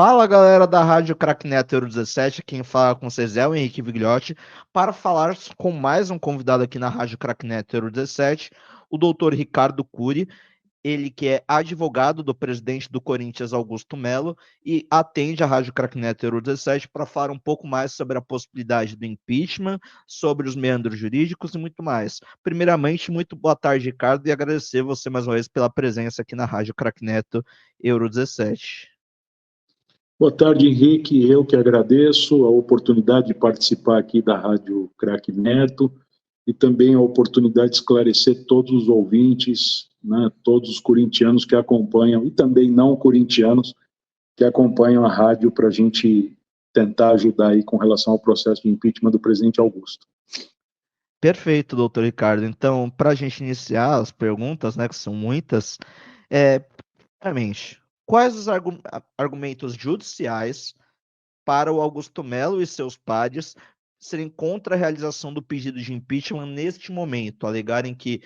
Fala galera da Rádio Cracknet Euro 17, quem fala com vocês é o Henrique Vigliotti, para falar com mais um convidado aqui na Rádio Cracknet Euro 17, o doutor Ricardo Cury, ele que é advogado do presidente do Corinthians, Augusto Melo, e atende a Rádio Cracknet Euro 17 para falar um pouco mais sobre a possibilidade do impeachment, sobre os meandros jurídicos e muito mais. Primeiramente, muito boa tarde, Ricardo, e agradecer você mais uma vez pela presença aqui na Rádio Cracknet Euro 17. Boa tarde, Henrique. Eu que agradeço a oportunidade de participar aqui da Rádio Crack Neto e também a oportunidade de esclarecer todos os ouvintes, né, todos os corintianos que acompanham e também não corintianos que acompanham a rádio para a gente tentar ajudar aí com relação ao processo de impeachment do presidente Augusto. Perfeito, doutor Ricardo. Então, para a gente iniciar as perguntas, né, que são muitas, primeiramente, quais os argumentos judiciais para o Augusto Melo e seus pares serem contra a realização do pedido de impeachment neste momento, alegarem que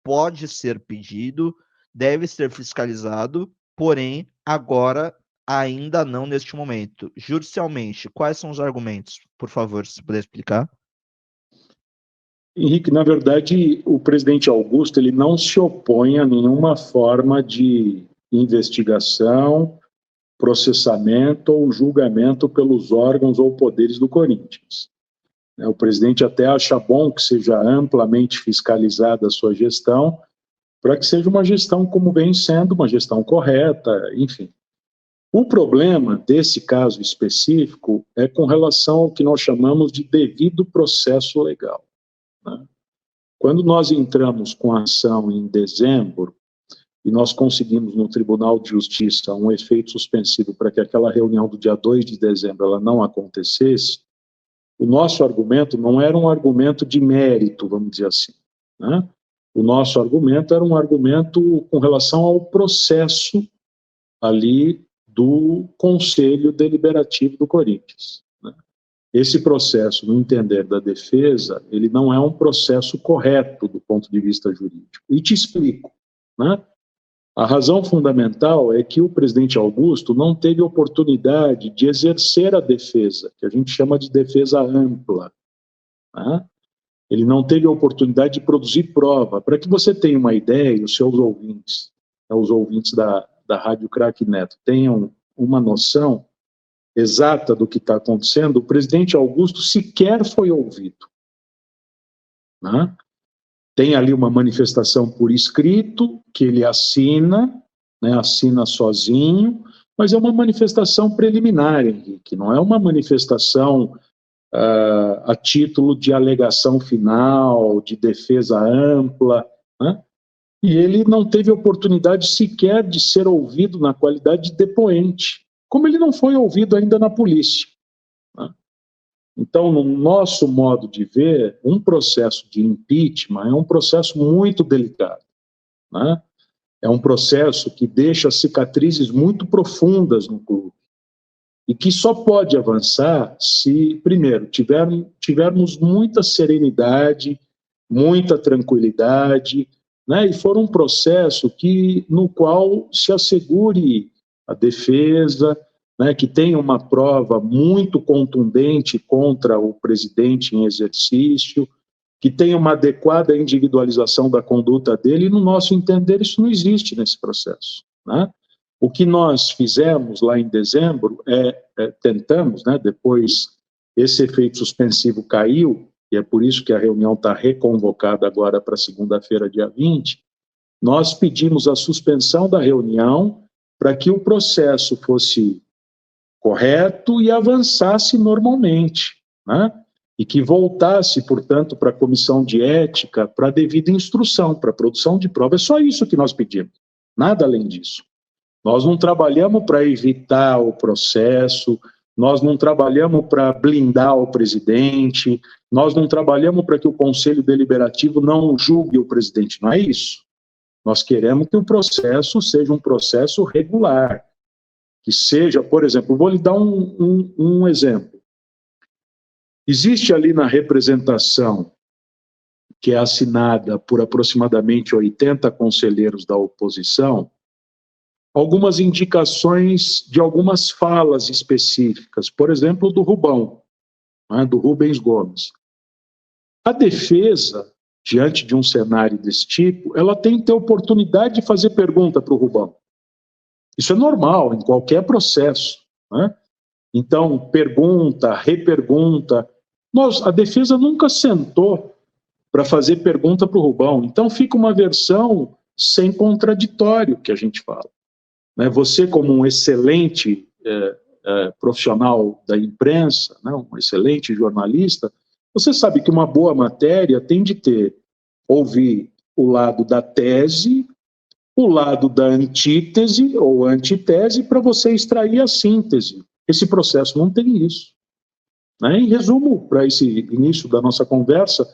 pode ser pedido, deve ser fiscalizado, porém, agora ainda não neste momento. Judicialmente, quais são os argumentos? Por favor, se puder explicar. Henrique, na verdade, o presidente Augusto ele não se opõe a nenhuma forma de investigação, processamento ou julgamento pelos órgãos ou poderes do Corinthians. O presidente até acha bom que seja amplamente fiscalizada a sua gestão, para que seja uma gestão como vem sendo, uma gestão correta, enfim. O problema desse caso específico é com relação ao que nós chamamos de devido processo legal, né? Quando nós entramos com a ação em dezembro, e nós conseguimos no Tribunal de Justiça um efeito suspensivo para que aquela reunião do dia 2 de dezembro ela não acontecesse, o nosso argumento não era um argumento de mérito, vamos dizer assim, né? O nosso argumento era um argumento com relação ao processo ali do Conselho Deliberativo do Corinthians, né? Esse processo, no entender da defesa, ele não é um processo correto do ponto de vista jurídico. E te explico, né? A razão fundamental é que o presidente Augusto não teve oportunidade de exercer a defesa, que a gente chama de defesa ampla, né? Ele não teve oportunidade de produzir prova. Para que você tenha uma ideia, e os seus ouvintes, os ouvintes da Rádio Crack Neto, tenham uma noção exata do que está acontecendo, o presidente Augusto sequer foi ouvido, né? Tem ali uma manifestação por escrito, que ele assina, né, assina sozinho, mas é uma manifestação preliminar, Henrique, não é uma manifestação a título de alegação final, de defesa ampla, né? E ele não teve oportunidade sequer de ser ouvido na qualidade de depoente, como ele não foi ouvido ainda na polícia, né? Então, no nosso modo de ver, um processo de impeachment é um processo muito delicado, né? É um processo que deixa cicatrizes muito profundas no clube e que só pode avançar se, primeiro, tivermos muita serenidade, muita tranquilidade, né? E for um processo no qual se assegure a defesa, né, que tenha uma prova muito contundente contra o presidente em exercício, que tenha uma adequada individualização da conduta dele, e, no nosso entender, isso não existe nesse processo, né? O que nós fizemos lá em dezembro tentamos, né, depois esse efeito suspensivo caiu, e é por isso que a reunião está reconvocada agora para segunda-feira, dia 20, nós pedimos a suspensão da reunião para que o processo fosse correto e avançasse normalmente, né? E que voltasse, portanto, para a comissão de ética, para a devida instrução, para a produção de prova. É só isso que nós pedimos, nada além disso. Nós não trabalhamos para evitar o processo, nós não trabalhamos para blindar o presidente, nós não trabalhamos para que o Conselho Deliberativo não julgue o presidente, não é isso. Nós queremos que o processo seja um processo regular, que seja, por exemplo, vou lhe dar um exemplo. Existe ali na representação, que é assinada por aproximadamente 80 conselheiros da oposição, algumas indicações de algumas falas específicas, por exemplo, do Rubão, né, do Rubens Gomes. A defesa, diante de um cenário desse tipo, ela tem que ter oportunidade de fazer pergunta para o Rubão. Isso é normal em qualquer processo, né? Então, pergunta, repergunta. A defesa nunca sentou para fazer pergunta para o Rubão. Então, fica uma versão sem contraditório que a gente fala. Né? Você, como um excelente profissional da imprensa, né? Um excelente jornalista, você sabe que uma boa matéria tem de ouvir o lado da tese, o lado da antítese ou antitese, para você extrair a síntese. Esse processo não tem isso. Né? Em resumo, para esse início da nossa conversa,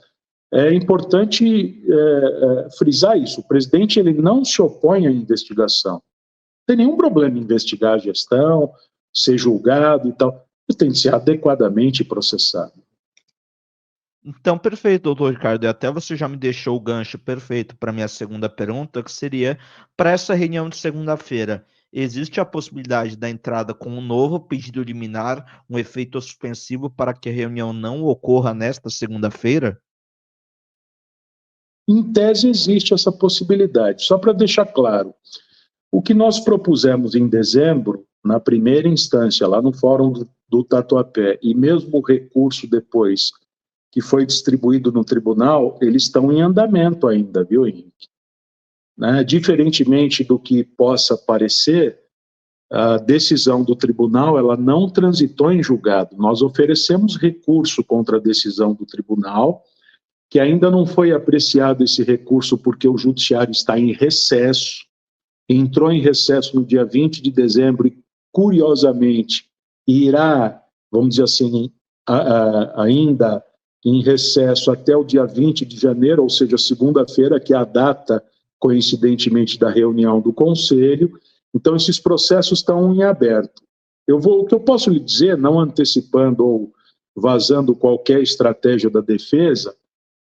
é importante frisar isso. O presidente ele não se opõe à investigação. Não tem nenhum problema em investigar a gestão, ser julgado e tal. Ele tem que ser adequadamente processado. Então, perfeito, doutor Ricardo. E até você já me deixou o gancho perfeito para minha segunda pergunta, que seria, para essa reunião de segunda-feira, existe a possibilidade da entrada com um novo pedido liminar, um efeito suspensivo para que a reunião não ocorra nesta segunda-feira? Em tese, existe essa possibilidade. Só para deixar claro, o que nós propusemos em dezembro, na primeira instância, lá no Fórum do Tatuapé, e mesmo o recurso depois, que foi distribuído no tribunal, eles estão em andamento ainda, viu, Henrique? Né? Diferentemente do que possa parecer, a decisão do tribunal ela não transitou em julgado. Nós oferecemos recurso contra a decisão do tribunal, que ainda não foi apreciado esse recurso porque o judiciário está em recesso, entrou em recesso no dia 20 de dezembro e, curiosamente, irá, vamos dizer assim, ainda em recesso até o dia 20 de janeiro, ou seja, segunda-feira, que é a data, coincidentemente, da reunião do Conselho. Então, esses processos estão em aberto. O que eu posso lhe dizer, não antecipando ou vazando qualquer estratégia da defesa,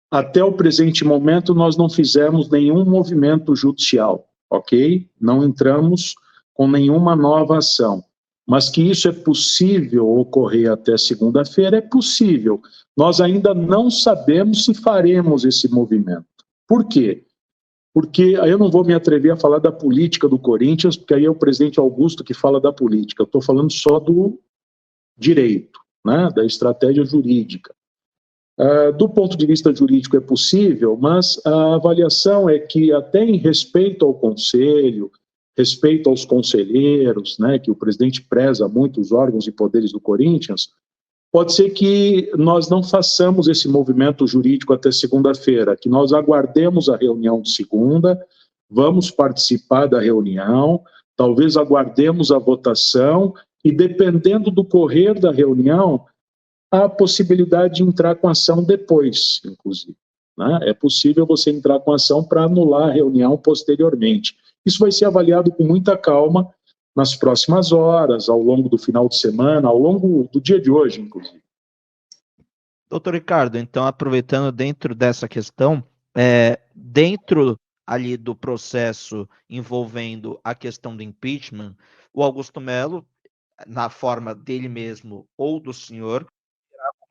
até o presente momento nós não fizemos nenhum movimento judicial, ok? Não entramos com nenhuma nova ação. Mas que isso é possível ocorrer até segunda-feira, é possível. Nós ainda não sabemos se faremos esse movimento. Por quê? Porque aí eu não vou me atrever a falar da política do Corinthians, porque aí é o presidente Augusto que fala da política. Eu estou falando só do direito, né, da estratégia jurídica. Do ponto de vista jurídico é possível, mas a avaliação é que até em respeito ao Conselho, respeito aos conselheiros, né, que o presidente preza muito os órgãos e poderes do Corinthians, pode ser que nós não façamos esse movimento jurídico até segunda-feira, que nós aguardemos a reunião de segunda, vamos participar da reunião, talvez aguardemos a votação e, dependendo do correr da reunião, há a possibilidade de entrar com ação depois, inclusive. Né? É possível você entrar com ação para anular a reunião posteriormente. Isso vai ser avaliado com muita calma nas próximas horas, ao longo do final de semana, ao longo do dia de hoje, inclusive. Doutor Ricardo, então, aproveitando dentro dessa questão, dentro ali do processo envolvendo a questão do impeachment, o Augusto Melo, na forma dele mesmo ou do senhor,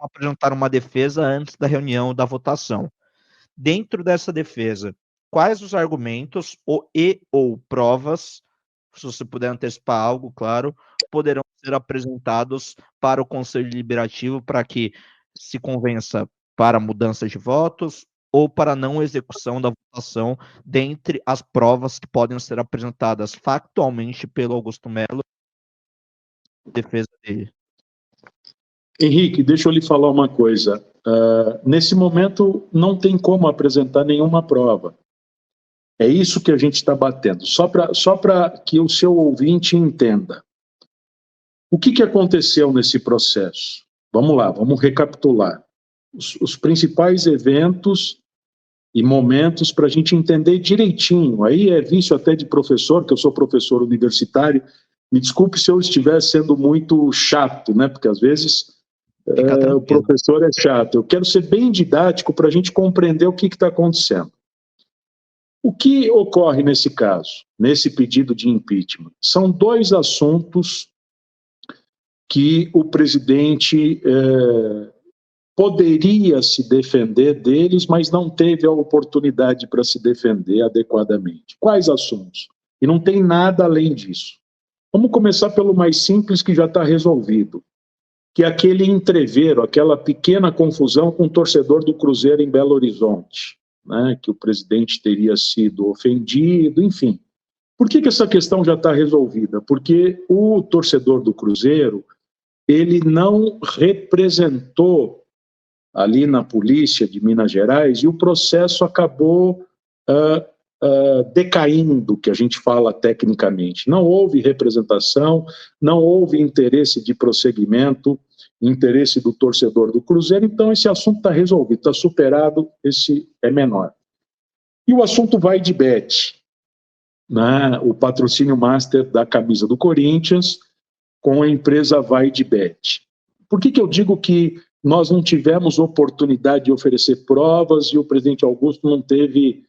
apresentar uma defesa antes da reunião da votação. Dentro dessa defesa, quais os argumentos ou provas, se você puder antecipar algo, claro, poderão ser apresentados para o Conselho Deliberativo para que se convença para mudança de votos ou para não execução da votação, dentre as provas que podem ser apresentadas factualmente pelo Augusto Melo, defesa dele. Henrique, deixa eu lhe falar uma coisa. Nesse momento, não tem como apresentar nenhuma prova. É isso que a gente está batendo. Só para que o seu ouvinte entenda. O que aconteceu nesse processo? Vamos lá, vamos recapitular. Os principais eventos e momentos para a gente entender direitinho. Aí é vício até de professor, que eu sou professor universitário. Me desculpe se eu estiver sendo muito chato, né? Porque às vezes o professor é chato. Eu quero ser bem didático para a gente compreender o que está acontecendo. O que ocorre nesse caso, nesse pedido de impeachment? São dois assuntos que o presidente poderia se defender deles, mas não teve a oportunidade para se defender adequadamente. Quais assuntos? E não tem nada além disso. Vamos começar pelo mais simples, que já está resolvido, que é aquele entrevero, aquela pequena confusão com o torcedor do Cruzeiro em Belo Horizonte, né, que o presidente teria sido ofendido, enfim. Por que essa questão já está resolvida? Porque o torcedor do Cruzeiro, ele não representou ali na polícia de Minas Gerais, e o processo acabou decaindo, que a gente fala tecnicamente. Não houve representação, não houve interesse de prosseguimento, interesse do torcedor do Cruzeiro, então esse assunto está resolvido, está superado, esse é menor. E o assunto vai de bet, né? O patrocínio master da camisa do Corinthians com a empresa Vai de Bet. Por que eu digo que nós não tivemos oportunidade de oferecer provas e o presidente Augusto não teve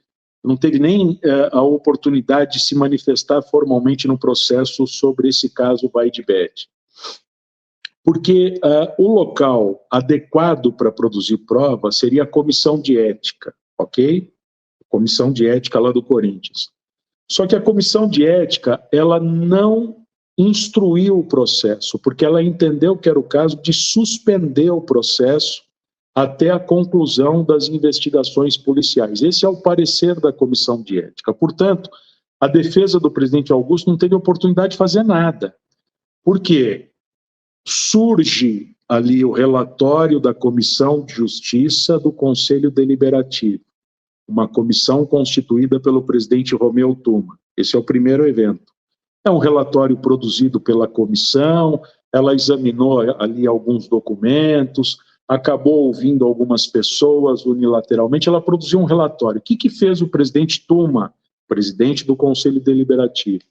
nem a oportunidade de se manifestar formalmente no processo sobre esse caso Vai de Bet? Porque o local adequado para produzir prova seria a comissão de ética, ok? Comissão de ética lá do Corinthians. Só que a comissão de ética, ela não instruiu o processo, porque ela entendeu que era o caso de suspender o processo até a conclusão das investigações policiais. Esse é o parecer da comissão de ética. Portanto, a defesa do presidente Augusto não teve oportunidade de fazer nada. Por quê? Surge ali o relatório da Comissão de Justiça do Conselho Deliberativo, uma comissão constituída pelo presidente Romeu Tuma. Esse é o primeiro evento. É um relatório produzido pela comissão, ela examinou ali alguns documentos, acabou ouvindo algumas pessoas unilateralmente, ela produziu um relatório. O que fez o presidente Tuma, presidente do Conselho Deliberativo?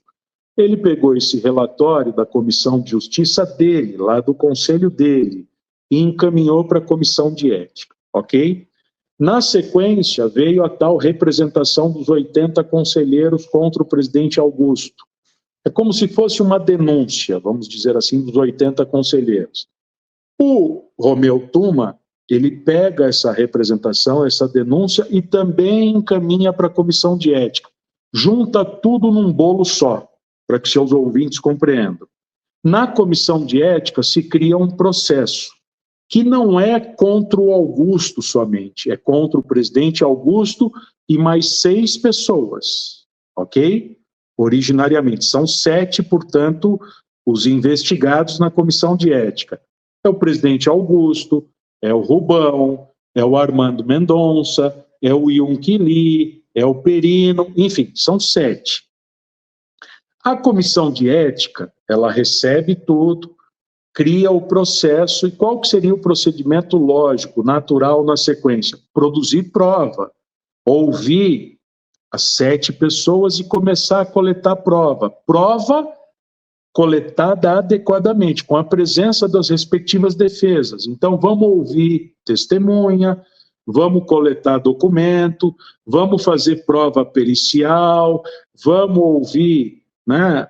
Ele pegou esse relatório da Comissão de Justiça dele, lá do conselho dele, e encaminhou para a Comissão de Ética, ok? Na sequência, veio a tal representação dos 80 conselheiros contra o presidente Augusto. É como se fosse uma denúncia, vamos dizer assim, dos 80 conselheiros. O Romeu Tuma, ele pega essa representação, essa denúncia, e também encaminha para a Comissão de Ética. Junta tudo num bolo só, para que seus ouvintes compreendam. Na Comissão de Ética se cria um processo, que não é contra o Augusto somente, é contra o presidente Augusto e mais 6 pessoas, ok? Originariamente, são 7, portanto, os investigados na Comissão de Ética. É o presidente Augusto, é o Rubão, é o Armando Mendonça, é o Yunque Lee, é o Perino, enfim, são 7. A Comissão de Ética, ela recebe tudo, cria o processo, e qual que seria o procedimento lógico, natural na sequência? Produzir prova, ouvir as 7 pessoas e começar a coletar prova. Prova coletada adequadamente, com a presença das respectivas defesas. Então, vamos ouvir testemunha, vamos coletar documento, vamos fazer prova pericial, vamos ouvir, né,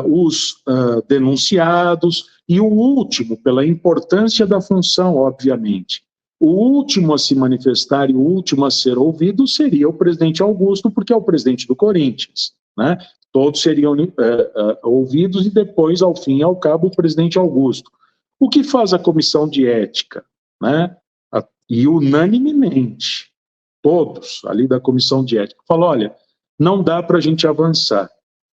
os denunciados, e o último, pela importância da função, obviamente, o último a se manifestar e o último a ser ouvido seria o presidente Augusto, porque é o presidente do Corinthians, né? Todos seriam ouvidos e depois, ao fim e ao cabo, o presidente Augusto. O que faz a comissão de ética, né? E unanimemente, todos ali da comissão de ética, falam, olha, não dá para a gente avançar.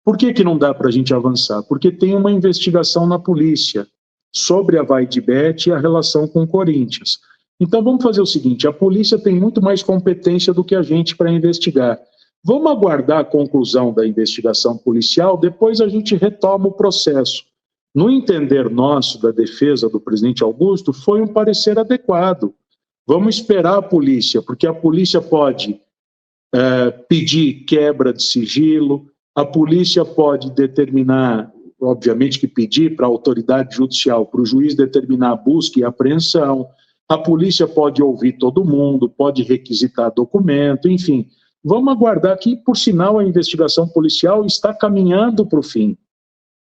Por que não dá para a gente avançar? Porque tem uma investigação na polícia sobre a Vai de Bet e a relação com o Corinthians. Então vamos fazer o seguinte, a polícia tem muito mais competência do que a gente para investigar. Vamos aguardar a conclusão da investigação policial, depois a gente retoma o processo. No entender nosso, da defesa do presidente Augusto, foi um parecer adequado. Vamos esperar a polícia, porque a polícia pode pedir quebra de sigilo, a polícia pode determinar, obviamente que pedir para a autoridade judicial, para o juiz determinar a busca e apreensão, a polícia pode ouvir todo mundo, pode requisitar documento, enfim. vamos aguardar que, por sinal, a investigação policial está caminhando para o fim.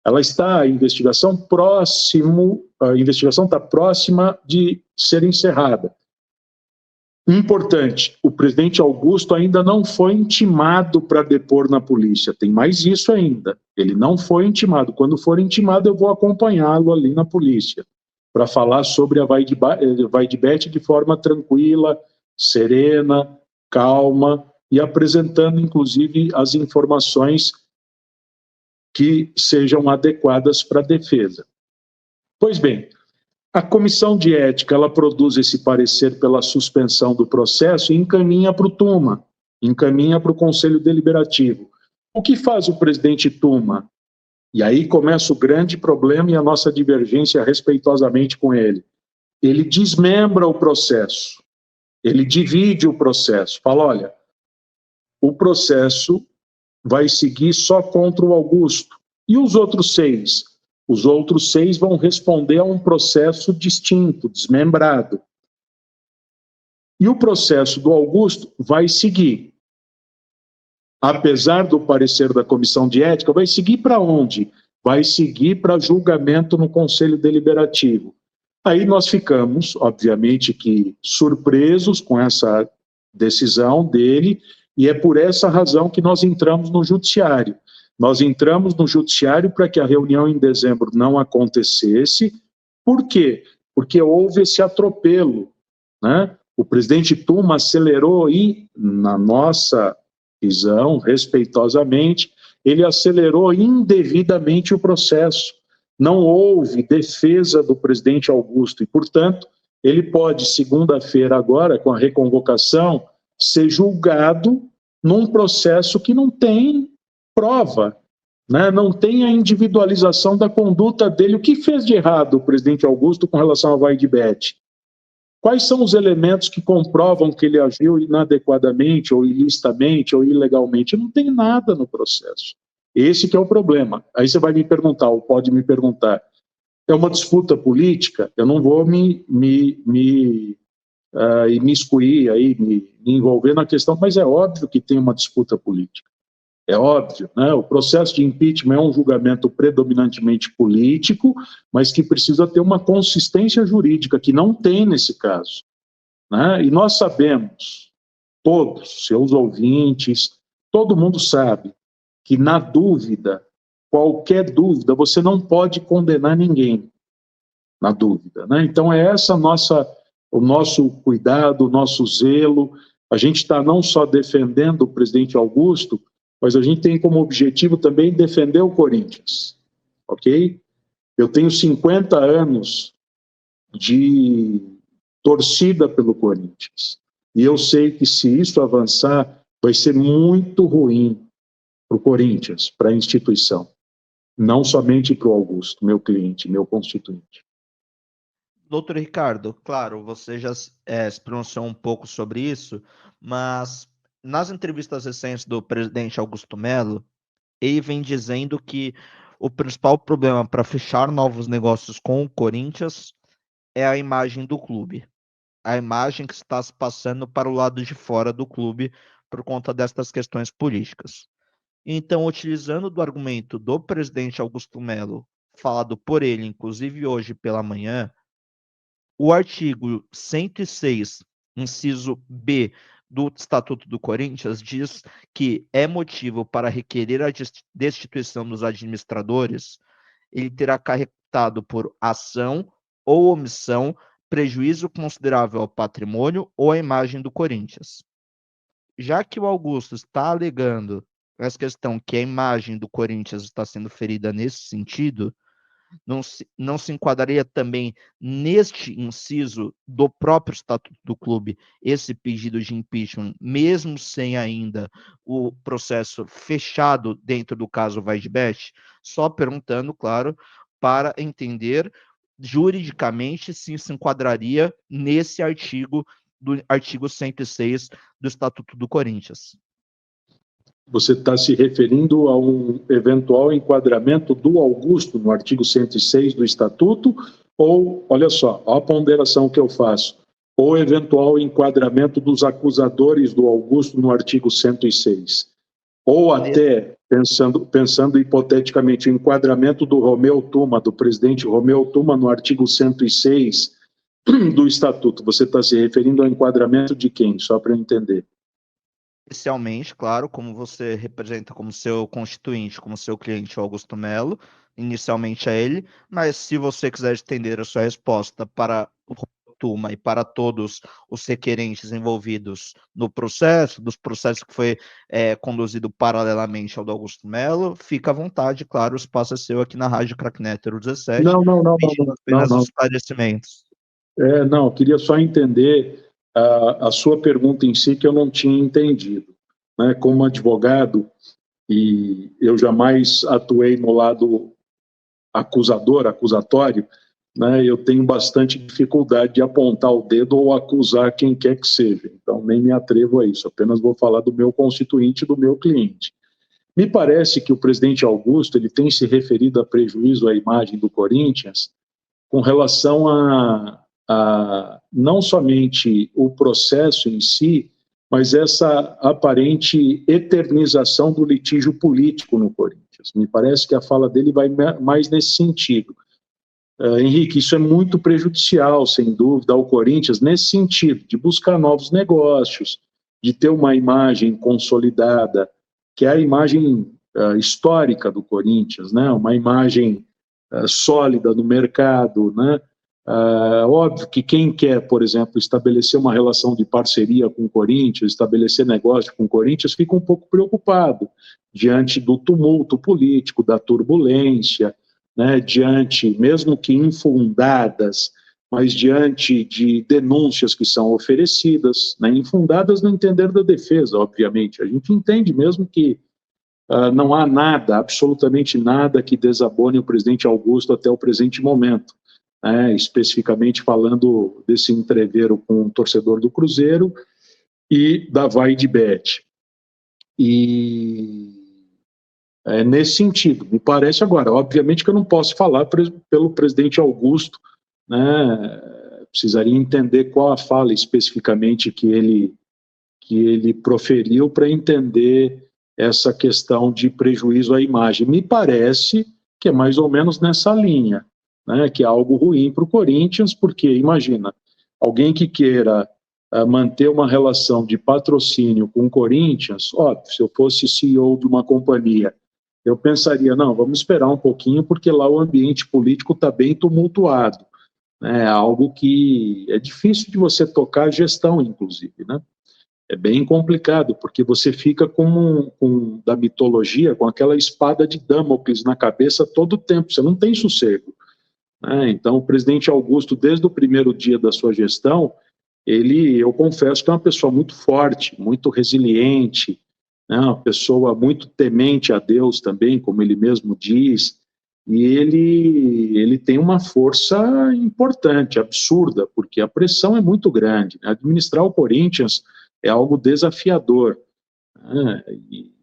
A investigação está próxima de ser encerrada. Importante, o presidente Augusto ainda não foi intimado para depor na polícia. Tem mais isso ainda. Ele não foi intimado. Quando for intimado, eu vou acompanhá-lo ali na polícia para falar sobre a Vaidbet de forma tranquila, serena, calma e apresentando, inclusive, as informações que sejam adequadas para a defesa. Pois bem, a comissão de ética, ela produz esse parecer pela suspensão do processo e encaminha para o TUMA, encaminha para o Conselho Deliberativo. O que faz o presidente TUMA? E aí começa o grande problema e a nossa divergência respeitosamente com ele. Ele desmembra o processo, ele divide o processo, fala, olha, o processo vai seguir só contra o Augusto. E os outros 6? Os outros 6 vão responder a um processo distinto, desmembrado. E o processo do Augusto vai seguir. Apesar do parecer da comissão de ética, vai seguir para onde? Vai seguir para julgamento no Conselho Deliberativo. Aí nós ficamos, obviamente, que surpresos com essa decisão dele, e é por essa razão que nós entramos no judiciário. Nós entramos no judiciário para que a reunião em dezembro não acontecesse. Por quê? Porque houve esse atropelo, né? O presidente Tuma acelerou e, na nossa visão, respeitosamente, ele acelerou indevidamente o processo. Não houve defesa do presidente Augusto e, portanto, ele pode, segunda-feira agora, com a reconvocação, ser julgado num processo que não tem prova, né? Não tem a individualização da conduta dele. O que fez de errado o presidente Augusto com relação à Vaidbet? Quais são os elementos que comprovam que ele agiu inadequadamente, ou ilicitamente, ou ilegalmente? Não tem nada no processo. Esse que é o problema. Aí você vai me perguntar, ou pode me perguntar, é uma disputa política? Eu não vou me imiscuir aí, me envolver na questão, mas é óbvio que tem uma disputa política. É óbvio, né? O processo de impeachment é um julgamento predominantemente político, mas que precisa ter uma consistência jurídica, que não tem nesse caso, né? E nós sabemos, todos, seus ouvintes, todo mundo sabe, que na dúvida, qualquer dúvida, você não pode condenar ninguém na dúvida, né? Então é essa o nosso cuidado, o nosso zelo. A gente está não só defendendo o presidente Augusto, mas a gente tem como objetivo também defender o Corinthians, ok? Eu tenho 50 anos de torcida pelo Corinthians, e eu sei que se isso avançar, vai ser muito ruim para o Corinthians, para a instituição, não somente para o Augusto, meu cliente, meu constituinte. Doutor Ricardo, claro, você já se pronunciou um pouco sobre isso, mas nas entrevistas recentes do presidente Augusto Melo, ele vem dizendo que o principal problema para fechar novos negócios com o Corinthians é a imagem do clube, a imagem que está se passando para o lado de fora do clube por conta destas questões políticas. Então, utilizando do argumento do presidente Augusto Melo, falado por ele, inclusive hoje pela manhã, o artigo 106, inciso B do Estatuto do Corinthians diz que é motivo para requerer a destituição dos administradores, ele terá acarretado por ação ou omissão prejuízo considerável ao patrimônio ou à imagem do Corinthians. Já que o Augusto está alegando essa questão que a imagem do Corinthians está sendo ferida nesse sentido, não se enquadraria também neste inciso do próprio Estatuto do Clube esse pedido de impeachment, mesmo sem ainda o processo fechado dentro do caso Vaidbet? Só perguntando, claro, para entender juridicamente se isso enquadraria nesse artigo, do artigo 106 do Estatuto do Corinthians. Você está se referindo a um eventual enquadramento do Augusto no artigo 106 do Estatuto? Ou, olha só, a ponderação que eu faço, ou eventual enquadramento dos acusadores do Augusto no artigo 106, ou até, pensando hipoteticamente, o enquadramento do Romeu Tuma, do presidente Romeu Tuma, no artigo 106 do Estatuto. Você está se referindo ao enquadramento de quem? Só para eu entender. Inicialmente, claro, como você representa como seu constituinte, como seu cliente, o Augusto Melo, inicialmente a ele, mas se você quiser estender a sua resposta para o Tuma e para todos os requerentes envolvidos no processo, dos processos que foi conduzido paralelamente ao do Augusto Melo, fica à vontade, claro, o espaço é seu aqui na Rádio Cracknetter 17, pedindo apenas os esclarecimentos. Não, eu queria só entender a sua pergunta em si, que eu não tinha entendido. Né? Como advogado, e eu jamais atuei no lado acusatório, né? Eu tenho bastante dificuldade de apontar o dedo ou acusar quem quer que seja. Então, nem me atrevo a isso, apenas vou falar do meu constituinte e do meu cliente. Me parece que o presidente Augusto ele tem se referido a prejuízo à imagem do Corinthians com relação a não somente o processo em si, mas essa aparente eternização do litígio político no Corinthians. Me parece que a fala dele vai mais nesse sentido. Henrique, isso é muito prejudicial, sem dúvida, ao Corinthians, nesse sentido, de buscar novos negócios, de ter uma imagem consolidada, que é a imagem histórica do Corinthians, né? Uma imagem sólida no mercado, né? Óbvio que quem quer, por exemplo, estabelecer uma relação de parceria com o Corinthians, estabelecer negócio com o Corinthians, fica um pouco preocupado diante do tumulto político, da turbulência, né, diante, mesmo que infundadas, mas diante de denúncias que são oferecidas, né, infundadas no entender da defesa, obviamente. A gente entende mesmo que não há nada, absolutamente nada, que desabone o presidente Augusto até o presente momento, né, especificamente falando desse entreveiro com o torcedor do Cruzeiro e da Vai de Bet. E nesse sentido, me parece agora. Obviamente que eu não posso falar pelo presidente Augusto, né? Precisaria entender qual a fala especificamente que ele proferiu para entender essa questão de prejuízo à imagem. Me parece que é mais ou menos nessa linha, né? Que é algo ruim para o Corinthians, porque, imagina, alguém que queira manter uma relação de patrocínio com o Corinthians, óbvio, se eu fosse CEO de uma companhia, eu pensaria, não, vamos esperar um pouquinho, porque lá o ambiente político está bem tumultuado. É algo que é difícil de você tocar a gestão, inclusive, né? É bem complicado, porque você fica da mitologia, com aquela espada de Damocles na cabeça todo o tempo, você não tem sossego. Né? Então, o presidente Augusto, desde o primeiro dia da sua gestão, eu confesso que é uma pessoa muito forte, muito resiliente, né? Uma pessoa muito temente a Deus também, como ele mesmo diz, e ele tem uma força importante, absurda, porque a pressão é muito grande. Né? Administrar o Corinthians é algo desafiador, né?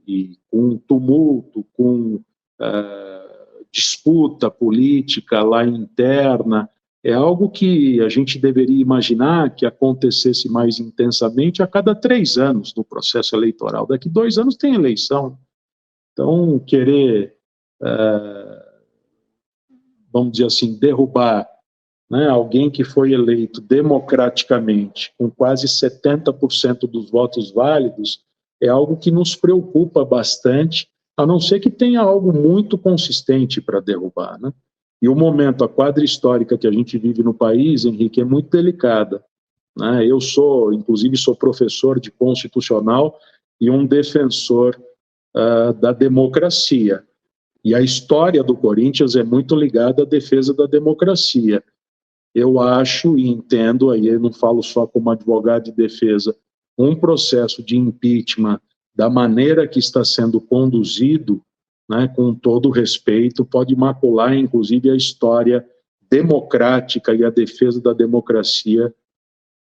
E com tumulto, com disputa política lá interna, é algo que a gente deveria imaginar que acontecesse mais intensamente a cada 3 anos no processo eleitoral. Daqui 2 anos tem eleição. Então, querer, vamos dizer assim, derrubar, né, alguém que foi eleito democraticamente, com quase 70% dos votos válidos, é algo que nos preocupa bastante, a não ser que tenha algo muito consistente para derrubar, né? E o momento, a quadra histórica que a gente vive no país, Henrique, é muito delicada, né? Eu inclusive, sou professor de constitucional e um defensor da democracia. E a história do Corinthians é muito ligada à defesa da democracia. Eu acho e entendo, aí eu não falo só como advogado de defesa, um processo de impeachment da maneira que está sendo conduzido, né, com todo respeito, pode macular, inclusive, a história democrática e a defesa da democracia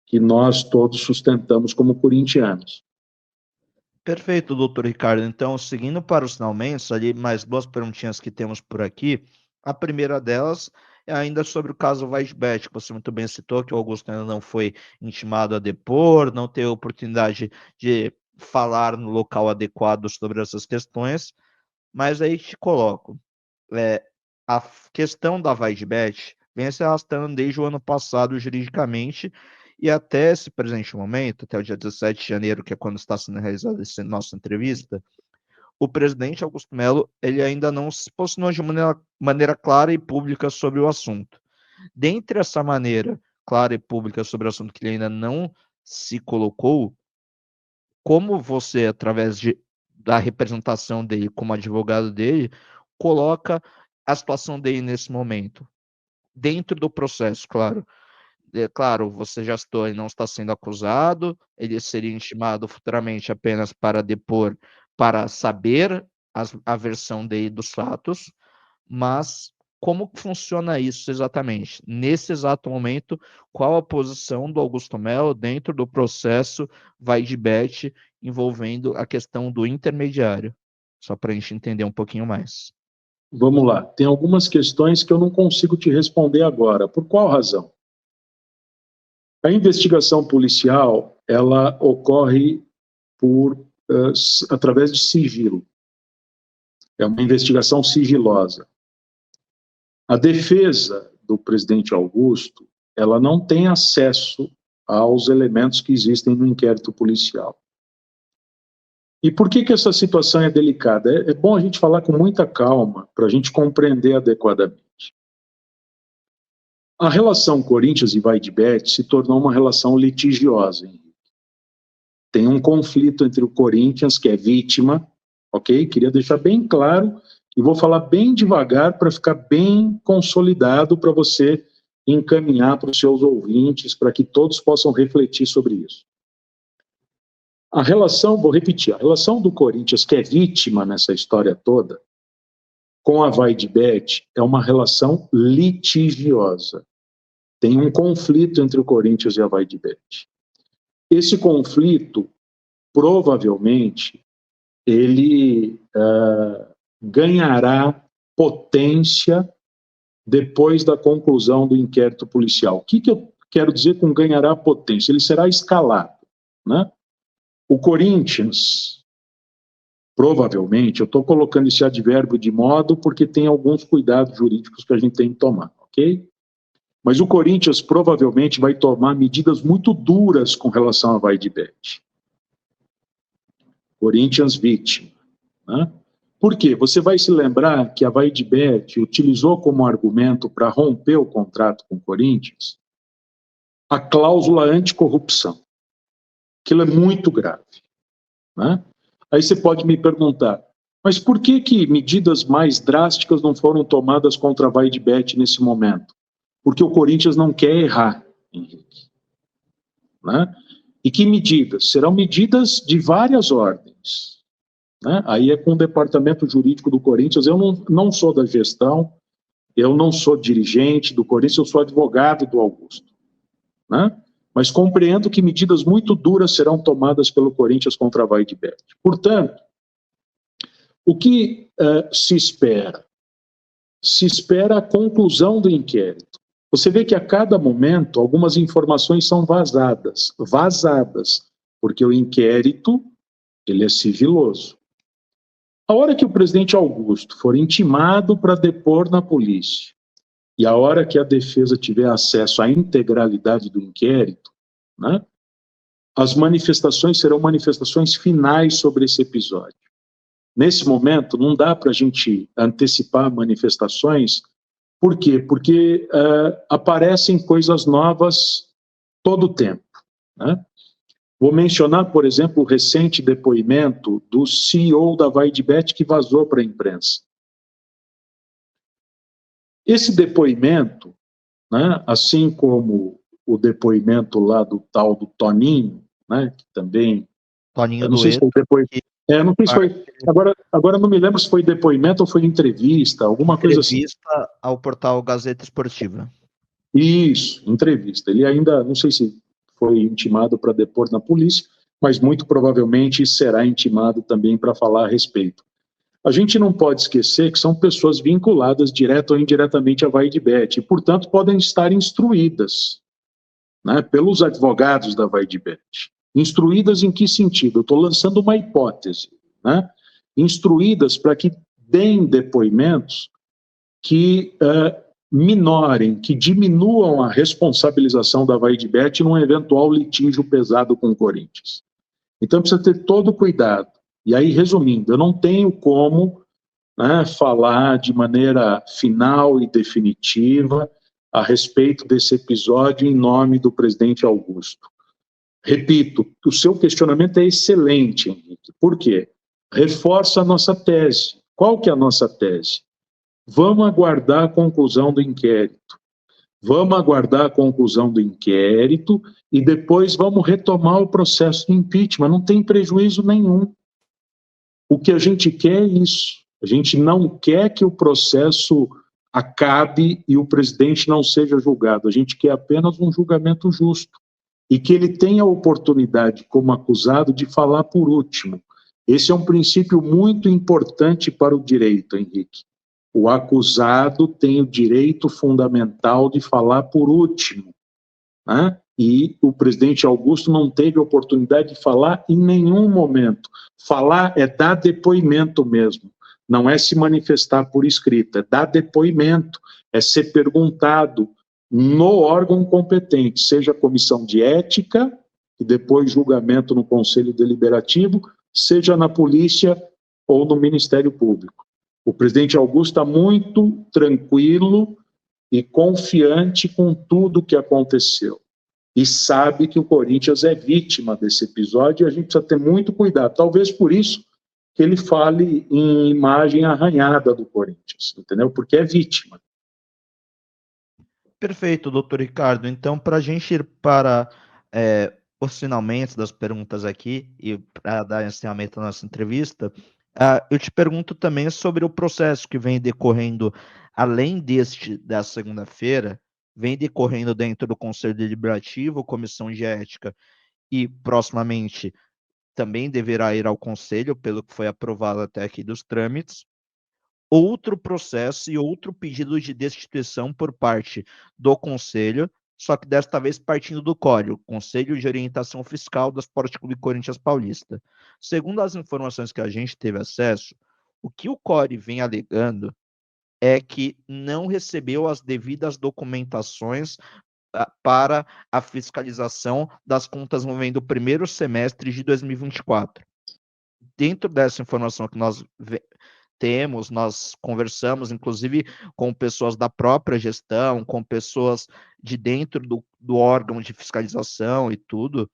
que nós todos sustentamos como corintianos. Perfeito, doutor Ricardo. Então, seguindo para os finalmente, ali mais duas perguntinhas que temos por aqui. A primeira delas Ainda sobre o caso Weisbeth, que você muito bem citou, que o Augusto ainda não foi intimado a depor, não teve oportunidade de falar no local adequado sobre essas questões, mas aí te coloco, a questão da Weisbeth vem se arrastando desde o ano passado juridicamente e até esse presente momento, até o dia 17 de janeiro, que é quando está sendo realizada essa nossa entrevista, o presidente Augusto Melo ele ainda não se posicionou de maneira clara e pública sobre o assunto. Dentre essa maneira clara e pública sobre o assunto que ele ainda não se colocou, como você, através da representação dele como advogado dele, coloca a situação dele nesse momento? Dentro do processo, claro. Claro, você já citou, ele não está sendo acusado, ele seria intimado futuramente apenas para depor, para saber a versão dele dos fatos, mas como funciona isso exatamente? Nesse exato momento, qual a posição do Augusto Melo dentro do processo Vaidbet envolvendo a questão do intermediário? Só para a gente entender um pouquinho mais. Vamos lá. Tem algumas questões que eu não consigo te responder agora. Por qual razão? A investigação policial, ela ocorre através de sigilo. É uma investigação sigilosa. A defesa do presidente Augusto, ela não tem acesso aos elementos que existem no inquérito policial. E por que essa situação é delicada? É bom a gente falar com muita calma para a gente compreender adequadamente. A relação Corinthians e Vaidbet se tornou uma relação litigiosa, Henrique. Tem um conflito entre o Corinthians, que é vítima, ok? Queria deixar bem claro e vou falar bem devagar para ficar bem consolidado para você encaminhar para os seus ouvintes, para que todos possam refletir sobre isso. A relação, vou repetir, a relação do Corinthians, que é vítima nessa história toda, com a Vaidbet é uma relação litigiosa. Tem um conflito entre o Corinthians e a Vaidbet. Esse conflito, provavelmente, ele ganhará potência depois da conclusão do inquérito policial. O que eu quero dizer com ganhará potência? Ele será escalado, né? O Corinthians, provavelmente, eu estou colocando esse advérbio de modo porque tem alguns cuidados jurídicos que a gente tem que tomar, ok? Mas o Corinthians provavelmente vai tomar medidas muito duras com relação a Vaidbet. Corinthians vítima, né? Por quê? Você vai se lembrar que a Vaidbet utilizou como argumento para romper o contrato com o Corinthians a cláusula anticorrupção. Aquilo é muito grave, né? Aí você pode me perguntar, mas por que medidas mais drásticas não foram tomadas contra a Vaidbet nesse momento? Porque o Corinthians não quer errar, Henrique, né? E que medidas? Serão medidas de várias ordens, né? Aí é com o departamento jurídico do Corinthians. Eu não sou da gestão, eu não sou dirigente do Corinthians, eu sou advogado do Augusto, né? Mas compreendo que medidas muito duras serão tomadas pelo Corinthians contra a Vaidbet. Portanto, o que se espera? Se espera a conclusão do inquérito. Você vê que a cada momento algumas informações são vazadas, porque o inquérito ele é sigiloso. A hora que o presidente Augusto for intimado para depor na polícia e a hora que a defesa tiver acesso à integralidade do inquérito, né, as manifestações serão manifestações finais sobre esse episódio. Nesse momento, não dá para a gente antecipar manifestações. Por quê? Porque aparecem coisas novas todo o tempo, né? Vou mencionar, por exemplo, o recente depoimento do CEO da Vaidbet que vazou para a imprensa. Esse depoimento, né, assim como o depoimento lá do tal do Toninho, né, que também... Toninho não sei se foi depoimento... não sei se foi... Agora não me lembro se foi depoimento ou foi entrevista, alguma coisa assim. Entrevista ao portal Gazeta Esportiva. Isso, entrevista. Ele ainda, não sei se foi intimado para depor na polícia, mas muito provavelmente será intimado também para falar a respeito. A gente não pode esquecer que são pessoas vinculadas direta ou indiretamente à Vaidbet e, portanto, podem estar instruídas, né, pelos advogados da Vaidbet. Instruídas em que sentido? Eu estou lançando uma hipótese, né? Instruídas para que deem depoimentos que minorem, que diminuam a responsabilização da Vaidbet num eventual litígio pesado com o Corinthians. Então precisa ter todo cuidado. E aí, resumindo, eu não tenho como, né, falar de maneira final e definitiva a respeito desse episódio em nome do presidente Augusto. Repito, o seu questionamento é excelente, Henrique. Por quê? Reforça a nossa tese. Qual que é a nossa tese? Vamos aguardar a conclusão do inquérito. Vamos aguardar a conclusão do inquérito e depois vamos retomar o processo de impeachment. Não tem prejuízo nenhum. O que a gente quer é isso. A gente não quer que o processo acabe e o presidente não seja julgado. A gente quer apenas um julgamento justo e que ele tenha a oportunidade, como acusado, de falar por último. Esse é um princípio muito importante para o direito, Henrique. O acusado tem o direito fundamental de falar por último, né? E o presidente Augusto não teve a oportunidade de falar em nenhum momento. Falar é dar depoimento mesmo, não é se manifestar por escrito, é dar depoimento, é ser perguntado no órgão competente, seja a comissão de ética, e depois julgamento no Conselho Deliberativo, seja na polícia ou no Ministério Público. O presidente Augusto está muito tranquilo e confiante com tudo que aconteceu. E sabe que o Corinthians é vítima desse episódio e a gente precisa ter muito cuidado. Talvez por isso que ele fale em imagem arranhada do Corinthians, entendeu? Porque é vítima. Perfeito, doutor Ricardo. Então, para a gente ir para os finalmente das perguntas aqui e para dar encerramento à nossa entrevista, eu te pergunto também sobre o processo que vem decorrendo, além da segunda-feira, vem decorrendo dentro do Conselho Deliberativo, Comissão de Ética, e proximamente também deverá ir ao Conselho, pelo que foi aprovado até aqui dos trâmites. Outro processo e outro pedido de destituição por parte do Conselho, só que desta vez partindo do CORE, o Conselho de Orientação Fiscal do Esporte Clube Corinthians Paulista. Segundo as informações que a gente teve acesso, o que o CORE vem alegando é que não recebeu as devidas documentações para a fiscalização das contas envolvendo o primeiro semestre de 2024. Dentro dessa informação que nós temos, nós conversamos, inclusive, com pessoas da própria gestão, com pessoas de dentro do órgão de fiscalização e tudo,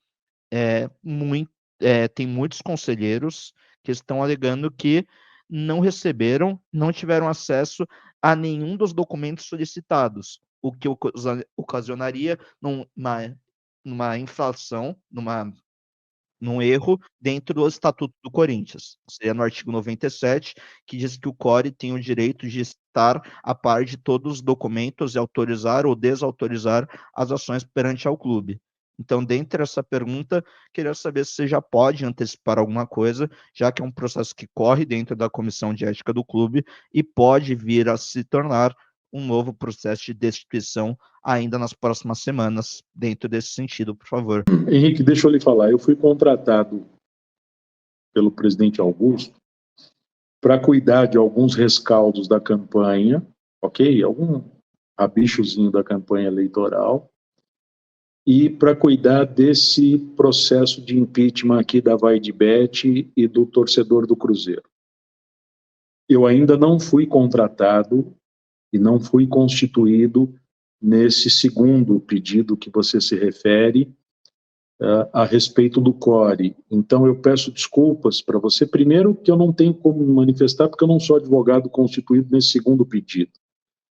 tem muitos conselheiros que estão alegando que não receberam, não tiveram acesso a nenhum dos documentos solicitados, o que ocasionaria numa infração, num erro dentro do Estatuto do Corinthians. Seria no artigo 97, que diz que o CORE tem o direito de estar a par de todos os documentos e autorizar ou desautorizar as ações perante ao clube. Então, dentro dessa pergunta, queria saber se você já pode antecipar alguma coisa, já que é um processo que corre dentro da comissão de ética do clube e pode vir a se tornar um novo processo de destituição ainda nas próximas semanas, dentro desse sentido, por favor. Henrique, deixa eu lhe falar, eu fui contratado pelo presidente Augusto para cuidar de alguns rescaldos da campanha, ok? Algum rabichozinho da campanha eleitoral, e para cuidar desse processo de impeachment aqui da Vaidbet e do torcedor do Cruzeiro. Eu ainda não fui contratado e não fui constituído nesse segundo pedido que você se refere a respeito do CORE. Então, eu peço desculpas para você. Primeiro, que eu não tenho como me manifestar, porque eu não sou advogado constituído nesse segundo pedido.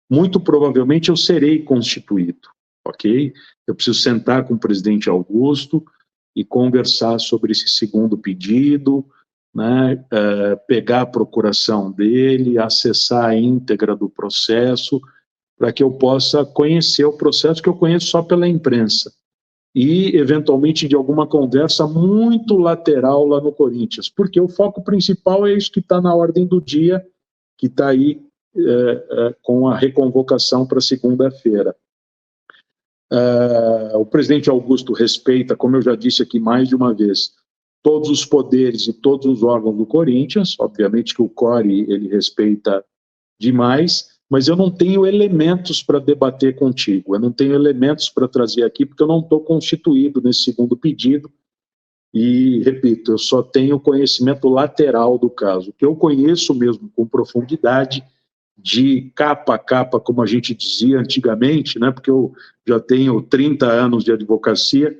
Muito provavelmente eu serei constituído, ok? Eu preciso sentar com o presidente Augusto e conversar sobre esse segundo pedido, né, pegar a procuração dele, acessar a íntegra do processo, para que eu possa conhecer o processo que eu conheço só pela imprensa. e, eventualmente, de alguma conversa muito lateral lá no Corinthians, porque o foco principal é isso que está na ordem do dia, que está aí com a reconvocação para segunda-feira. O presidente Augusto respeita, como eu já disse aqui mais de uma vez, todos os poderes e todos os órgãos do Corinthians, obviamente que o CORE ele respeita demais, mas eu não tenho elementos para debater contigo, eu não tenho elementos para trazer aqui, porque eu não estou constituído nesse segundo pedido, e, repito, eu só tenho conhecimento lateral do caso, que eu conheço mesmo com profundidade, de capa a capa, como a gente dizia antigamente, né, porque eu já tenho 30 anos de advocacia,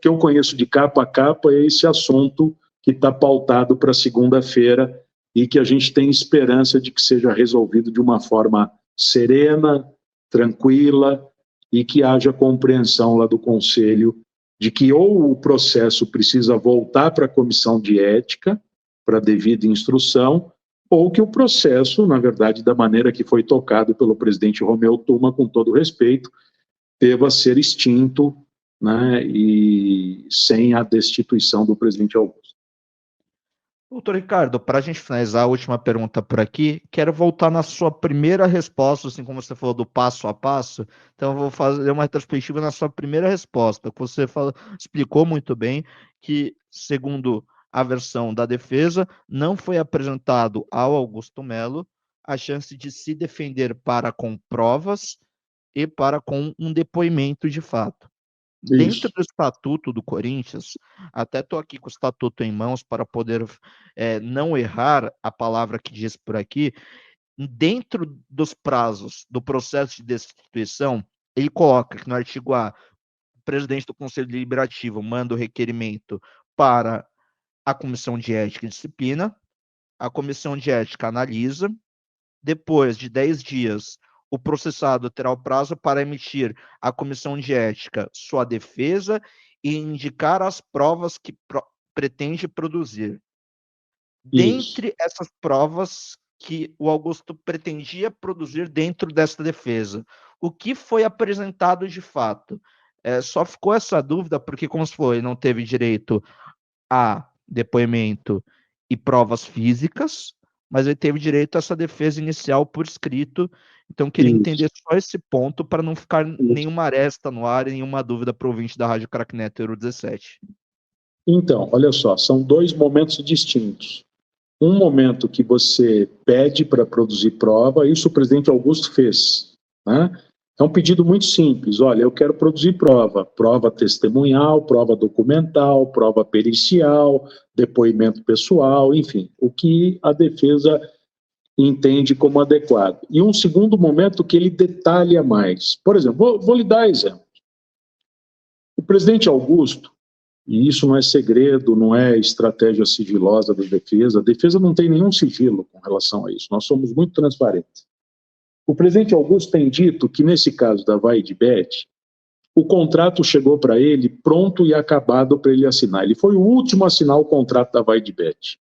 que eu conheço de capa a capa é esse assunto que está pautado para segunda-feira e que a gente tem esperança de que seja resolvido de uma forma serena, tranquila e que haja compreensão lá do Conselho de que ou o processo precisa voltar para a comissão de ética, para devida instrução, ou que o processo, na verdade, da maneira que foi tocado pelo presidente Romeu Tuma, com todo respeito, deva ser extinto, né, e sem a destituição do presidente Augusto. Doutor Ricardo, para a gente finalizar a última pergunta por aqui, quero voltar na sua primeira resposta, assim como você falou do passo a passo, então eu vou fazer uma retrospectiva na sua primeira resposta, que você explicou muito bem que, segundo a versão da defesa, não foi apresentado ao Augusto Melo a chance de se defender para com provas e para com um depoimento de fato. Dentro do estatuto do Corinthians, até estou aqui com o estatuto em mãos para poder não errar a palavra que diz por aqui, dentro dos prazos do processo de destituição, ele coloca que no artigo A, o presidente do Conselho Deliberativo manda o requerimento para a Comissão de Ética e Disciplina, a Comissão de Ética analisa, depois de 10 dias, o processado terá o prazo para emitir à comissão de ética sua defesa e indicar as provas que pretende produzir. Dentre essas provas que o Augusto pretendia produzir dentro dessa defesa, o que foi apresentado de fato? Só ficou essa dúvida porque, como se foi, não teve direito a depoimento e provas físicas, mas ele teve direito a essa defesa inicial por escrito. Então, queria entender só esse ponto para não ficar nenhuma aresta no ar e nenhuma dúvida para o ouvinte da Rádio Cracknet Euro 17. Então, olha só, são dois momentos distintos. Um momento que você pede para produzir prova, isso o presidente Augusto fez, né? É um pedido muito simples, olha, eu quero produzir prova testemunhal, prova documental, prova pericial, depoimento pessoal, enfim, o que a defesa entende como adequado. E um segundo momento que ele detalha mais. Por exemplo, vou lhe dar exemplo. O presidente Augusto, e isso não é segredo, não é estratégia sigilosa da defesa, a defesa não tem nenhum sigilo com relação a isso, nós somos muito transparentes. O presidente Augusto tem dito que, nesse caso da Vaidbet, o contrato chegou para ele pronto e acabado para ele assinar. Ele foi o último a assinar o contrato da Vaidbet.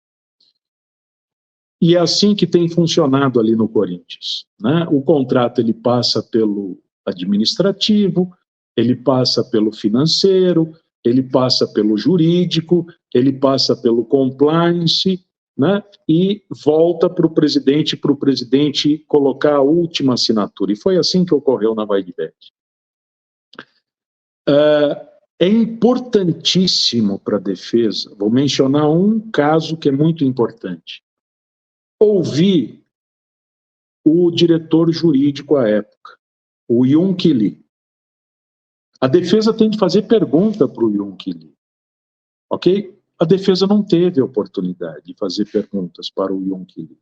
E é assim que tem funcionado ali no Corinthians, né? O contrato ele passa pelo administrativo, ele passa pelo financeiro, ele passa pelo jurídico, ele passa pelo compliance, né? E volta para o presidente colocar a última assinatura. E foi assim que ocorreu na Vaidbet. É importantíssimo para a defesa, vou mencionar um caso que é muito importante. Ouvi o diretor jurídico à época, o Yunque Lee. A defesa tem que fazer pergunta para o Yunque Lee, ok? A defesa não teve a oportunidade de fazer perguntas para o Yunque Lee.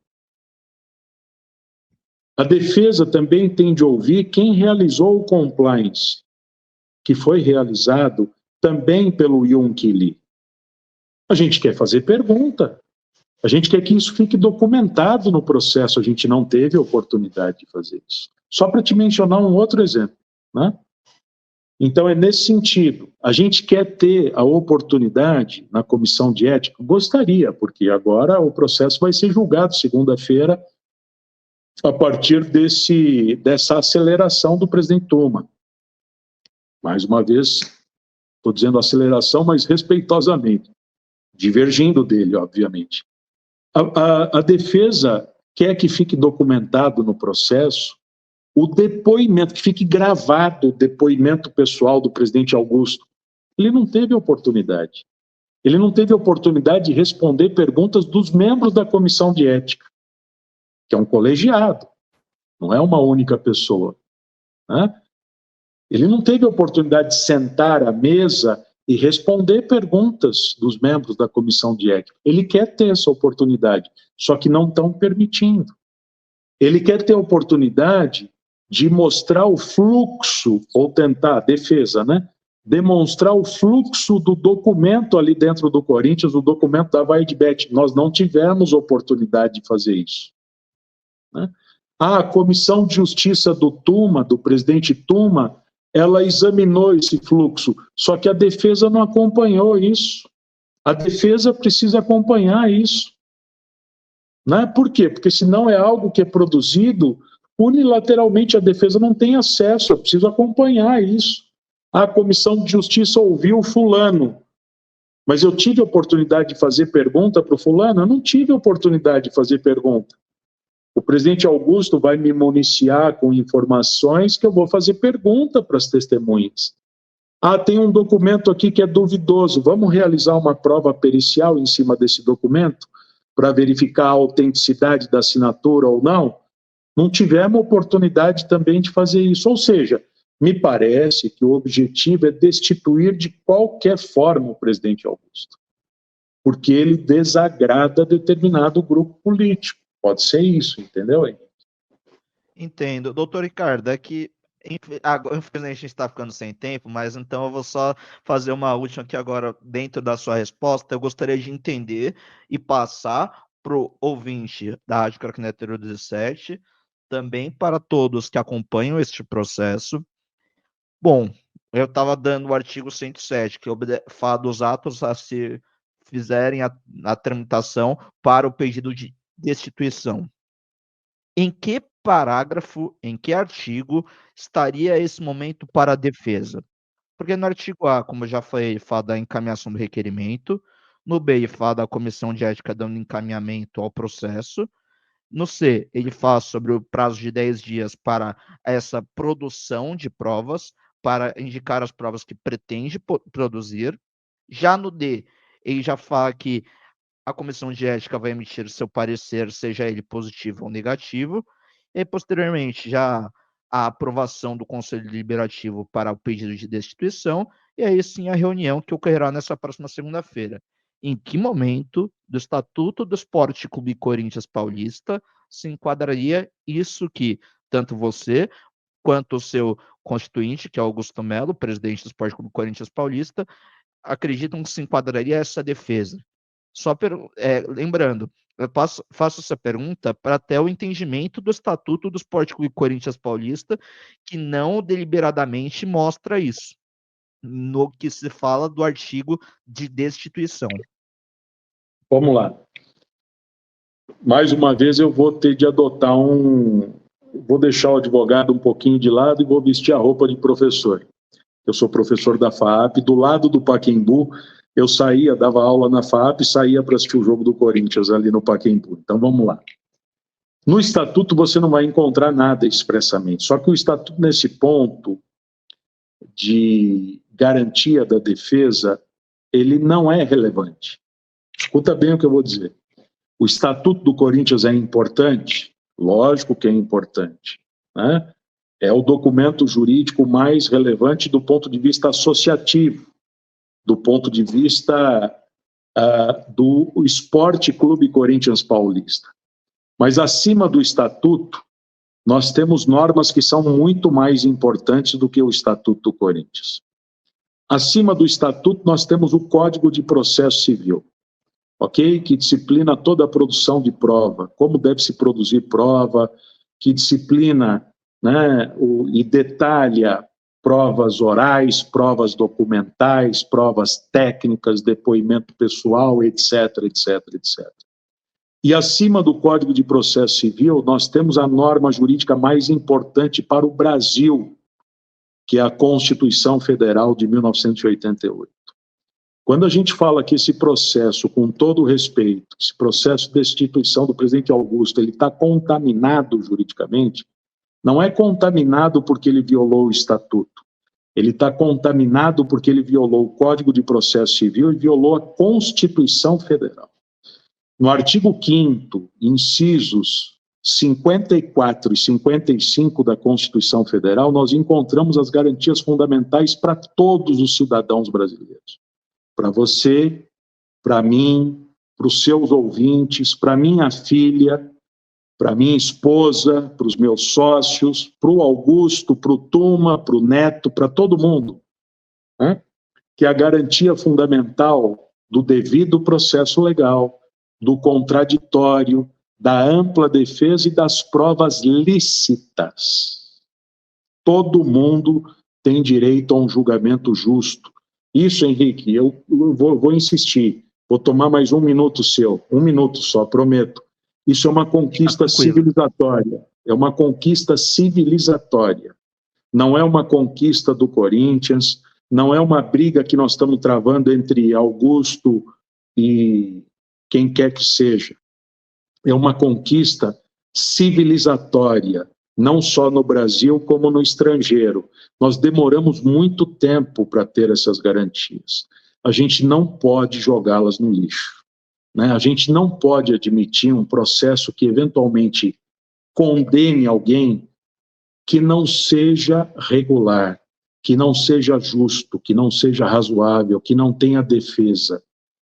A defesa também tem de ouvir quem realizou o compliance, que foi realizado também pelo Yunque Lee. A gente quer fazer pergunta. A gente quer que isso fique documentado no processo, a gente não teve a oportunidade de fazer isso. Só para te mencionar um outro exemplo, né? Então é nesse sentido, a gente quer ter a oportunidade na comissão de ética, gostaria, porque agora o processo vai ser julgado segunda-feira a partir dessa aceleração do presidente Tuma. Mais uma vez, estou dizendo aceleração, mas respeitosamente, divergindo dele, obviamente. A defesa quer que fique documentado no processo o depoimento, que fique gravado o depoimento pessoal do presidente Augusto. Ele não teve oportunidade. Ele não teve oportunidade de responder perguntas dos membros da comissão de ética, que é um colegiado, não é uma única pessoa, né? Ele não teve oportunidade de sentar à mesa e responder perguntas dos membros da comissão de ética. Ele quer ter essa oportunidade, só que não estão permitindo. Ele quer ter a oportunidade de mostrar o fluxo, ou tentar, defesa, né? Demonstrar o fluxo do documento ali dentro do Corinthians, o documento da Vaidbet. Nós não tivemos oportunidade de fazer isso, né? A Comissão de Justiça do Tuma, do presidente Tuma, ela examinou esse fluxo, só que a defesa não acompanhou isso. A defesa precisa acompanhar isso, né? Por quê? Porque senão é algo que é produzido unilateralmente, a defesa não tem acesso, eu preciso acompanhar isso. A Comissão de Justiça ouviu fulano, mas eu tive a oportunidade de fazer pergunta para o fulano? Eu não tive a oportunidade de fazer pergunta. O presidente Augusto vai me municiar com informações que eu vou fazer pergunta para as testemunhas. Ah, tem um documento aqui que é duvidoso, vamos realizar uma prova pericial em cima desse documento para verificar a autenticidade da assinatura ou não? Não tivemos oportunidade também de fazer isso. Ou seja, me parece que o objetivo é destituir de qualquer forma o presidente Augusto, porque ele desagrada determinado grupo político. Pode ser isso, entendeu aí? Entendo. Doutor Ricardo, é que infelizmente a gente está ficando sem tempo, mas então eu vou só fazer uma última aqui agora dentro da sua resposta. Eu gostaria de entender e passar para o ouvinte da Rádio Cracknetter 17, também para todos que acompanham este processo. Bom, eu estava dando o artigo 107, que fala dos atos a se fizerem a tramitação para o pedido de destituição. Em que parágrafo, em que artigo estaria esse momento para a defesa? Porque no artigo A, como já foi, fala da encaminhação do requerimento, no B, ele fala da comissão de ética dando encaminhamento ao processo, no C, ele fala sobre o prazo de 10 dias para essa produção de provas, para indicar as provas que pretende produzir. Já no D, ele já fala que a comissão de ética vai emitir seu parecer, seja ele positivo ou negativo, e posteriormente já a aprovação do Conselho Deliberativo para o pedido de destituição, e aí sim a reunião que ocorrerá nessa próxima segunda-feira. Em que momento do Estatuto do Esporte Clube Corinthians Paulista se enquadraria isso que tanto você quanto o seu constituinte, que é Augusto Melo, presidente do Esporte Clube Corinthians Paulista, acreditam que se enquadraria essa defesa? Só lembrando, eu faço essa pergunta para até o entendimento do Estatuto do Esporte Clube Corinthians Paulista, que não deliberadamente mostra isso, no que se fala do artigo de destituição. Vamos lá. Mais uma vez eu vou ter de adotar vou deixar o advogado um pouquinho de lado e vou vestir a roupa de professor. Eu sou professor da FAAP, do lado do Pacaembu, eu saía, dava aula na FAAP e saía para assistir o jogo do Corinthians ali no Pacaembu. Então vamos lá. No Estatuto você não vai encontrar nada expressamente, só que o Estatuto nesse ponto de garantia da defesa, ele não é relevante. Escuta bem o que eu vou dizer. O Estatuto do Corinthians é importante? Lógico que é importante, né? É o documento jurídico mais relevante do ponto de vista associativo, do ponto de vista do Esporte Clube Corinthians Paulista. Mas acima do Estatuto, nós temos normas que são muito mais importantes do que o Estatuto do Corinthians. Acima do Estatuto, nós temos o Código de Processo Civil, ok? Que disciplina toda a produção de prova, como deve se produzir prova, que disciplina, né, e detalha provas orais, provas documentais, provas técnicas, depoimento pessoal, etc, etc, etc. E acima do Código de Processo Civil, nós temos a norma jurídica mais importante para o Brasil, que é a Constituição Federal de 1988. Quando a gente fala que esse processo, com todo o respeito, esse processo de destituição do presidente Augusto, ele está contaminado juridicamente, não é contaminado porque ele violou o Estatuto. Ele está contaminado porque ele violou o Código de Processo Civil e violou a Constituição Federal. No artigo 5º, incisos 54 e 55 da Constituição Federal, nós encontramos as garantias fundamentais para todos os cidadãos brasileiros. Para você, para mim, para os seus ouvintes, para minha filha, para minha esposa, para os meus sócios, para o Augusto, para o Tuma, para o Neto, para todo mundo, né? Que é a garantia fundamental do devido processo legal, do contraditório, da ampla defesa e das provas lícitas. Todo mundo tem direito a um julgamento justo. Isso, Henrique, eu vou insistir, vou tomar mais um minuto seu, um minuto só, prometo. Isso é uma conquista civilizatória, é uma conquista civilizatória. Não é uma conquista do Corinthians, não é uma briga que nós estamos travando entre Augusto e quem quer que seja. É uma conquista civilizatória, não só no Brasil, como no estrangeiro. Nós demoramos muito tempo para ter essas garantias. A gente não pode jogá-las no lixo, né? A gente não pode admitir um processo que eventualmente condene alguém que não seja regular, que não seja justo, que não seja razoável, que não tenha defesa.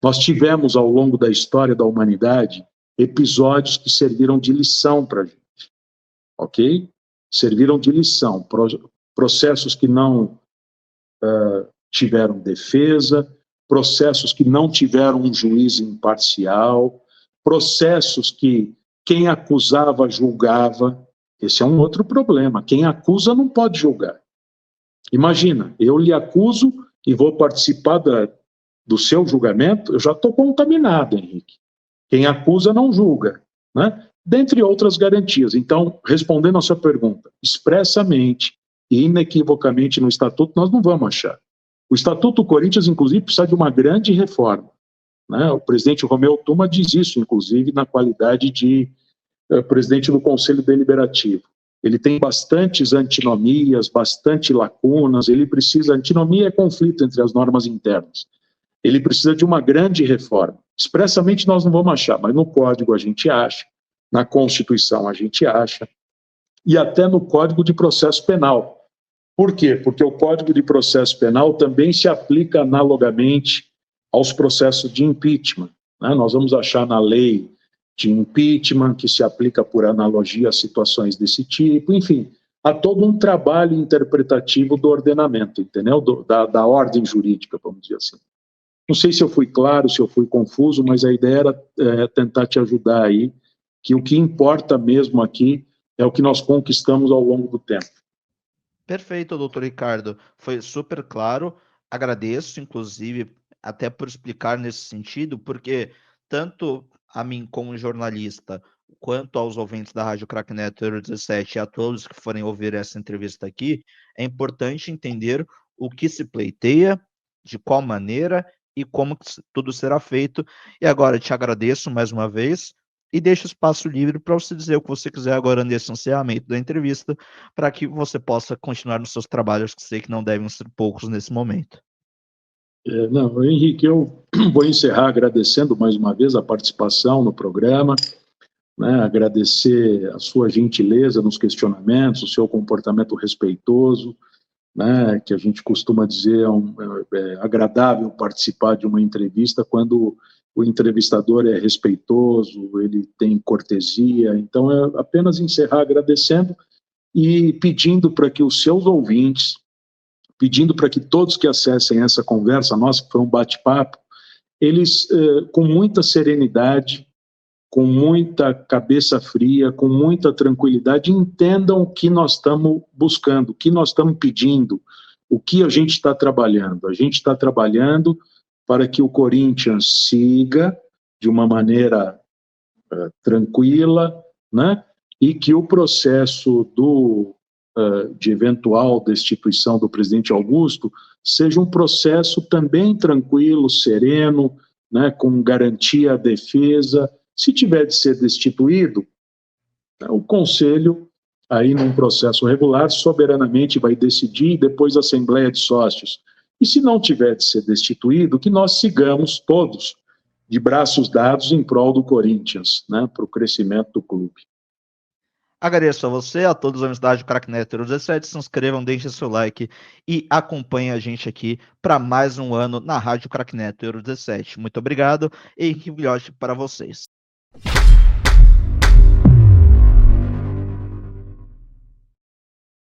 Nós tivemos, ao longo da história da humanidade, episódios que serviram de lição para a gente, ok? Serviram de lição, processos que não tiveram defesa, processos que não tiveram um juiz imparcial, processos que quem acusava julgava. Esse é um outro problema. Quem acusa não pode julgar. Imagina, eu lhe acuso e vou participar do seu julgamento, eu já estou contaminado, Henrique. Quem acusa não julga, né? Dentre outras garantias. Então, respondendo a sua pergunta, expressamente e inequivocamente no Estatuto, nós não vamos achar. O Estatuto do Corinthians, inclusive, precisa de uma grande reforma, né? O presidente Romeu Tuma diz isso, inclusive, na qualidade de presidente do Conselho Deliberativo. Ele tem bastantes antinomias, bastante lacunas, ele precisa... Antinomia é conflito entre as normas internas. Ele precisa de uma grande reforma. Expressamente nós não vamos achar, mas no Código a gente acha, na Constituição a gente acha, e até no Código de Processo Penal. Por quê? Porque o Código de Processo Penal também se aplica analogamente aos processos de impeachment, né? Nós vamos achar na lei de impeachment, que se aplica por analogia a situações desse tipo, enfim, há todo um trabalho interpretativo do ordenamento, entendeu? Da ordem jurídica, vamos dizer assim. Não sei se eu fui claro, se eu fui confuso, mas a ideia era tentar te ajudar aí, que o que importa mesmo aqui é o que nós conquistamos ao longo do tempo. Perfeito, doutor Ricardo. Foi super claro. Agradeço, inclusive, até por explicar nesse sentido, porque tanto a mim como jornalista, quanto aos ouvintes da Rádio Cracknet 17 e a todos que forem ouvir essa entrevista aqui, é importante entender o que se pleiteia, de qual maneira e como tudo será feito. E agora te agradeço mais uma vez e deixo espaço livre para você dizer o que você quiser agora nesse encerramento da entrevista, para que você possa continuar nos seus trabalhos, que sei que não devem ser poucos nesse momento. Não, Henrique, eu vou encerrar agradecendo mais uma vez a participação no programa, né, agradecer a sua gentileza nos questionamentos, o seu comportamento respeitoso, né, que a gente costuma dizer é agradável participar de uma entrevista quando o entrevistador é respeitoso, ele tem cortesia. Então, é apenas encerrar agradecendo e pedindo para que os seus ouvintes, pedindo para que todos que acessem essa conversa nossa, que foi um bate-papo, eles, com muita serenidade, com muita cabeça fria, com muita tranquilidade, entendam o que nós estamos buscando, o que nós estamos pedindo, o que a gente está trabalhando. A gente está trabalhando para que o Corinthians siga de uma maneira tranquila, né? E que o processo do de eventual destituição do presidente Augusto seja um processo também tranquilo, sereno, né, com garantia à defesa. Se tiver de ser destituído, o Conselho, aí num processo regular, soberanamente vai decidir, depois a Assembleia de Sócios. E se não tiver de ser destituído, que nós sigamos todos de braços dados em prol do Corinthians, né, para o crescimento do clube. Agradeço a você, a todos da Universidade Cracknet 17. Se inscrevam, deixem seu like e acompanhem a gente aqui para mais um ano na Rádio Cracknet 17. Muito obrigado e que melhor para vocês.